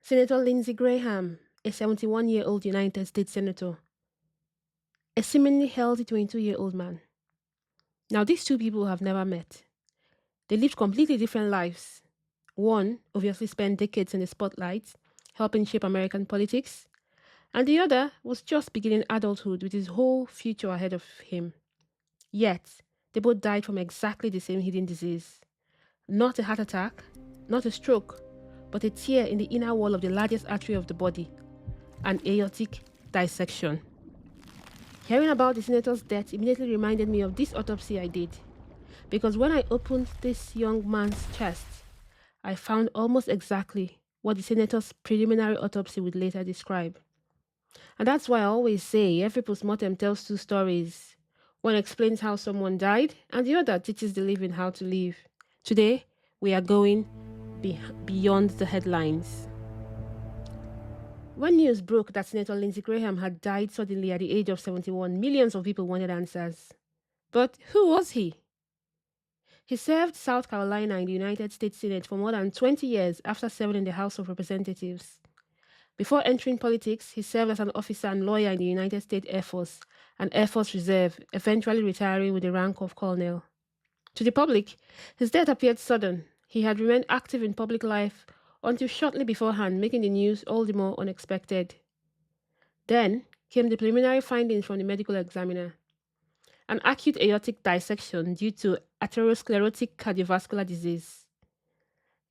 Senator Lindsey Graham, a 71-year-old United States Senator, a seemingly healthy 22-year-old man. Now, these two people have never met. They lived completely different lives. One obviously spent decades in the spotlight, helping shape American politics, and the other was just beginning adulthood with his whole future ahead of him. Yet, they both died from exactly the same hidden disease. Not a heart attack, not a stroke, but a tear in the inner wall of the largest artery of the body, an aortic dissection. Hearing about the senator's death immediately reminded me of this autopsy I did, because when I opened this young man's chest, I found almost exactly what the senator's preliminary autopsy would later describe. And that's why I always say every postmortem tells two stories. One explains how someone died, and the other teaches the living how to live. Today, we are going beyond the headlines. When news broke that Senator Lindsey Graham had died suddenly at the age of 71, millions of people wanted answers. But who was he? He served South Carolina in the United States Senate for more than 20 years after serving in the House of Representatives. Before entering politics, he served as an officer and lawyer in the United States Air Force and Air Force Reserve, eventually retiring with the rank of colonel. To the public, his death appeared sudden. He had remained active in public life until shortly beforehand, making the news all the more unexpected. Then came the preliminary findings from the medical examiner. An acute aortic dissection due to atherosclerotic cardiovascular disease.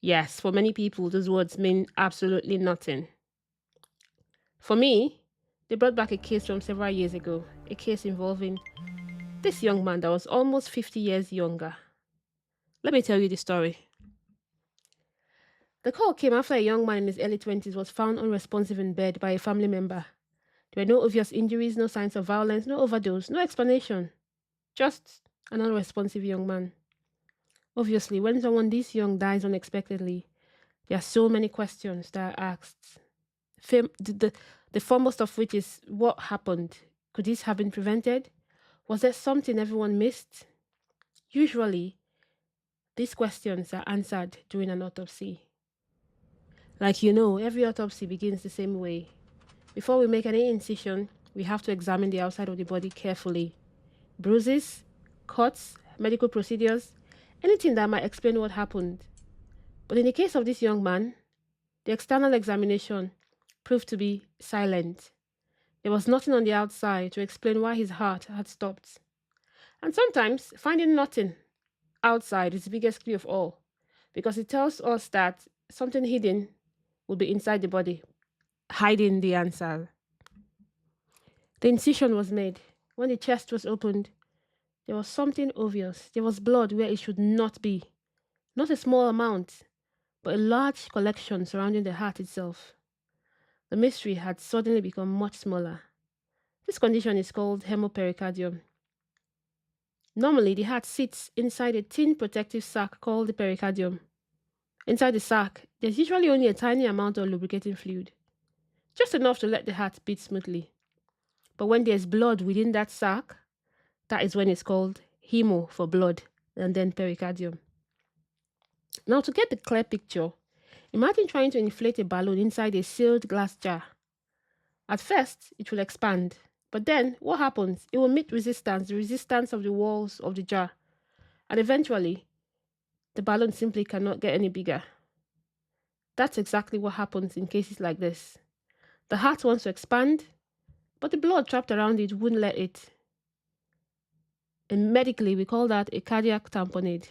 Yes, for many people, those words mean absolutely nothing. For me, they brought back a case from several years ago, a case involving this young man that was almost 50 years younger. Let me tell you the story. The call came after a young man in his early 20s was found unresponsive in bed by a family member. There were no obvious injuries, no signs of violence, no overdose, no explanation. Just an unresponsive young man. Obviously, when someone this young dies unexpectedly, there are so many questions that are asked. The foremost of which is, what happened? Could this have been prevented? Was there something everyone missed? Usually, these questions are answered during an autopsy. Like every autopsy begins the same way. Before we make any incision, we have to examine the outside of the body carefully. Bruises, cuts, medical procedures, anything that might explain what happened. But in the case of this young man, the external examination proved to be silent. There was nothing on the outside to explain why his heart had stopped. And sometimes finding nothing outside is the biggest clue of all, because it tells us that something hidden will be inside the body, hiding the answer. The incision was made. When the chest was opened, there was something obvious. There was blood where it should not be. Not a small amount, but a large collection surrounding the heart itself. The mystery had suddenly become much smaller. This condition is called hemopericardium. Normally, the heart sits inside a thin protective sac called the pericardium. Inside the sac, there's usually only a tiny amount of lubricating fluid, just enough to let the heart beat smoothly. But when there's blood within that sac, that is when it's called hemo for blood, and then pericardium. Now, to get the clear picture, imagine trying to inflate a balloon inside a sealed glass jar. At first, it will expand, but then what happens? It will meet resistance, the resistance of the walls of the jar, and eventually, the balloon simply cannot get any bigger. That's exactly what happens in cases like this. The heart wants to expand, but the blood trapped around it wouldn't let it. And medically, we call that a cardiac tamponade.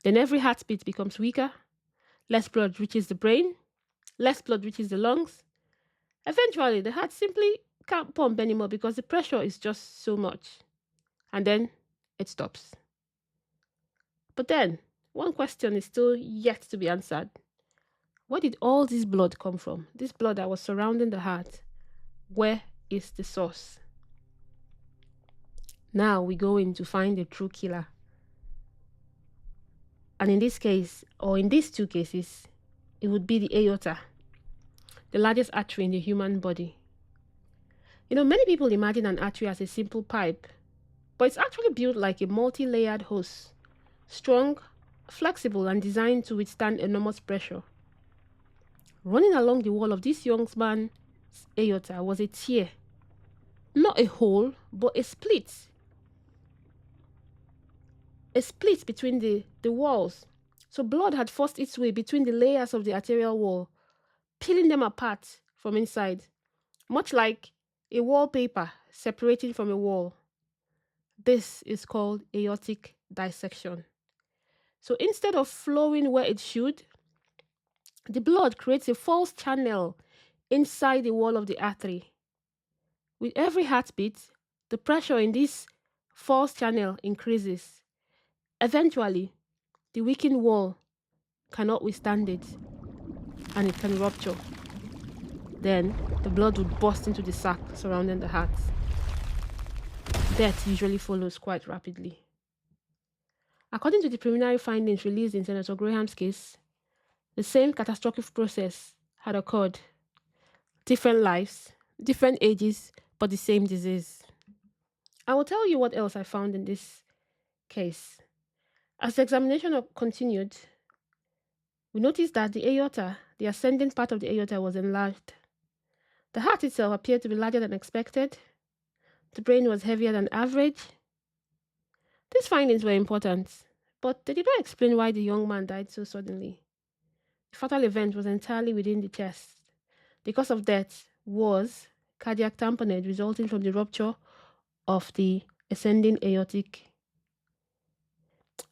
Then every heartbeat becomes weaker, less blood reaches the brain, less blood reaches the lungs. Eventually, the heart simply can't pump anymore because the pressure is just so much. And then it stops. But then, one question is still yet to be answered. Where did all this blood come from? This blood that was surrounding the heart. Where is the source? Now we go in to find the true killer. And in this case, or in these two cases, it would be the aorta, the largest artery in the human body. Many people imagine an artery as a simple pipe, but it's actually built like a multi-layered hose, strong, flexible, and designed to withstand enormous pressure. Running along the wall of this young man's aorta was a tear. Not a hole, but a split. A split between the walls. So blood had forced its way between the layers of the arterial wall, peeling them apart from inside, much like a wallpaper separating from a wall. This is called aortic dissection. So instead of flowing where it should, the blood creates a false channel inside the wall of the artery. With every heartbeat, the pressure in this false channel increases. Eventually, the weakened wall cannot withstand it and it can rupture. Then, the blood would burst into the sac surrounding the heart. Death usually follows quite rapidly. According to the preliminary findings released in Senator Graham's case, the same catastrophic process had occurred. Different lives, different ages, but the same disease. I will tell you what else I found in this case. As the examination continued, we noticed that the aorta, the ascending part of the aorta, was enlarged. The heart itself appeared to be larger than expected. The brain was heavier than average. These findings were important, but they did not explain why the young man died so suddenly. The fatal event was entirely within the chest. The cause of death was cardiac tamponade resulting from the rupture of the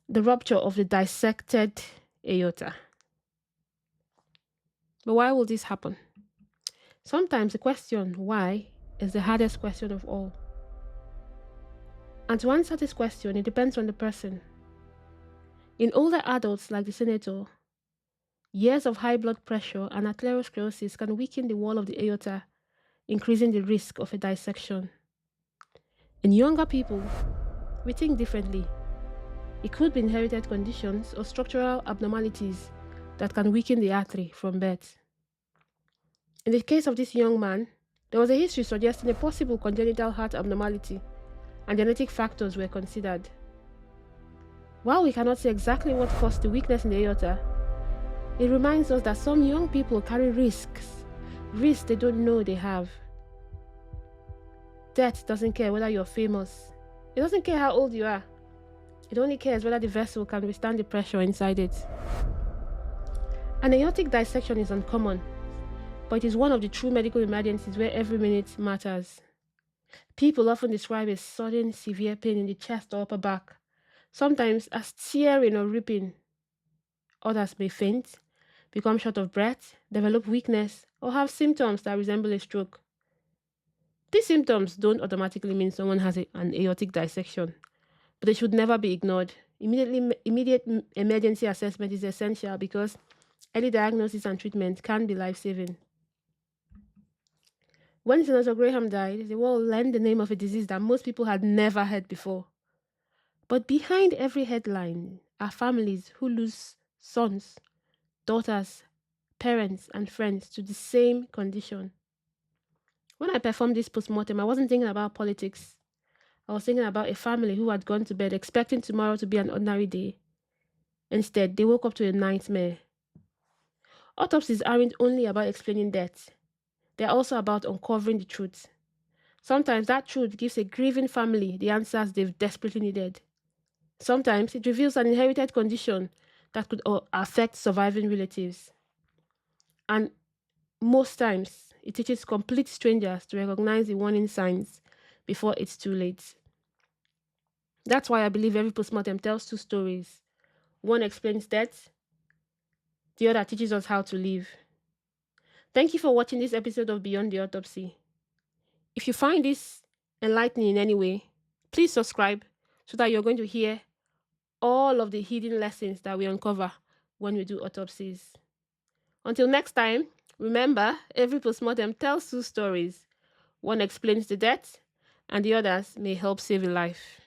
rupture of the dissected aorta. But why will this happen? Sometimes the question why is the hardest question of all. And to answer this question, it depends on the person. In older adults like the senator, years of high blood pressure and atherosclerosis can weaken the wall of the aorta, increasing the risk of a dissection. In younger people, we think differently. It could be inherited conditions or structural abnormalities that can weaken the artery from birth. In the case of this young man, there was a history suggesting a possible congenital heart abnormality, and genetic factors were considered. While we cannot say exactly what caused the weakness in the aorta, it reminds us that some young people carry risks they don't know they have. Death doesn't care whether you're famous. It doesn't care how old you are. It only cares whether the vessel can withstand the pressure inside it. An aortic dissection is uncommon, but it is one of the true medical emergencies where every minute matters. People often describe a sudden, severe pain in the chest or upper back, sometimes as tearing or ripping. Others may faint, become short of breath, develop weakness, or have symptoms that resemble a stroke. These symptoms don't automatically mean someone has an aortic dissection, but they should never be ignored. Immediate emergency assessment is essential because early diagnosis and treatment can be life-saving. When Senator Graham died, the world learned the name of a disease that most people had never heard before. But behind every headline are families who lose sons, daughters, parents, and friends to the same condition. When I performed this postmortem, I wasn't thinking about politics. I was thinking about a family who had gone to bed expecting tomorrow to be an ordinary day. Instead, they woke up to a nightmare. Autopsies aren't only about explaining death. They're also about uncovering the truth. Sometimes that truth gives a grieving family the answers they've desperately needed. Sometimes it reveals an inherited condition that could affect surviving relatives. And most times, it teaches complete strangers to recognize the warning signs before it's too late. That's why I believe every postmortem tells two stories. One explains death, the other teaches us how to live. Thank you for watching this episode of Beyond the Autopsy. If you find this enlightening in any way, please subscribe so that you're going to hear all of the hidden lessons that we uncover when we do autopsies. Until next time, remember, every postmortem tells two stories. One explains the death, and the others may help save a life.